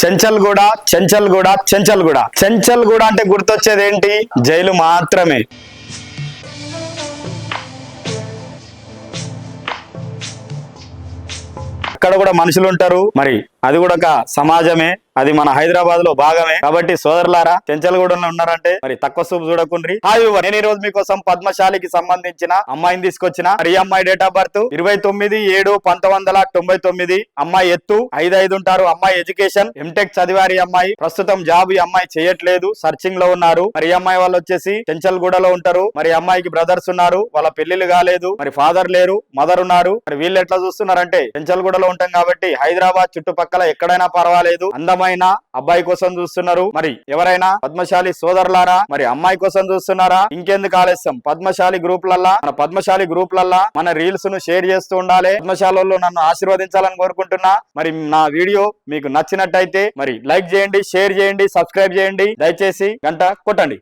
చెంచల్గూడ చెంచల్గూడ చెంచల్గూడ చెంచల్గూడ అంటే గుర్తొచ్చేది ఏంటి? జైలు మాత్రమే. అక్కడ కూడా మనుషులు ఉంటారు, మరి అది కూడా ఒక సమాజమే, అది మన హైదరాబాద్ లో భాగమే. కాబట్టి సోదరులారా, చెంచల్గూడలో ఉన్నారంటే మరి తక్కువ చూపు చూడకుండ్రి. నేను ఈ రోజు మీకోసం పద్మశాలికి సంబంధించిన అమ్మాయిని తీసుకొచ్చిన. మరి ఈ అమ్మాయి డేట్ ఆఫ్ బర్త్ 29/7/1999. అమ్మాయి ఎత్తు 5'5" ఉంటారు. అమ్మాయి ఎడ్యుకేషన్ ఎంటెక్ చదివారి అమ్మాయి. ప్రస్తుతం జాబ్ ఈ అమ్మాయి చేయట్లేదు, సర్చింగ్ లో ఉన్నారు. మరి ఈ అమ్మాయి వాళ్ళు వచ్చేసి చెంచల్గూడలో ఉంటారు. మరి అమ్మాయికి బ్రదర్స్ ఉన్నారు, వాళ్ళ పెళ్లిళ్ళు కాలేదు, మరి ఫాదర్ లేరు, మదర్ ఉన్నారు. మరి వీళ్ళు ఎట్లా చూస్తున్నారంటే, చెంచల్గూడలో ఉంటాం కాబట్టి హైదరాబాద్ చుట్టుపక్కల ఎక్కడైనా పర్వాలేదు, అందమైన అబ్బాయి కోసం చూస్తున్నారు. మరి ఎవరైనా పద్మశాలి సోదరులారా, మరి అమ్మాయి కోసం చూస్తున్నారా? ఇంకెందుకు ఆలస్యం, పద్మశాలి గ్రూప్లల్లా మన రీల్స్ ను షేర్ చేస్తూ ఉండాలి. పద్మశాలలో నన్ను ఆశీర్వదించాలని కోరుకుంటున్నా. మరి నా వీడియో మీకు నచ్చినట్టయితే మరి లైక్ చేయండి, షేర్ చేయండి, సబ్స్క్రైబ్ చేయండి, దయచేసి గంట కొట్టండి.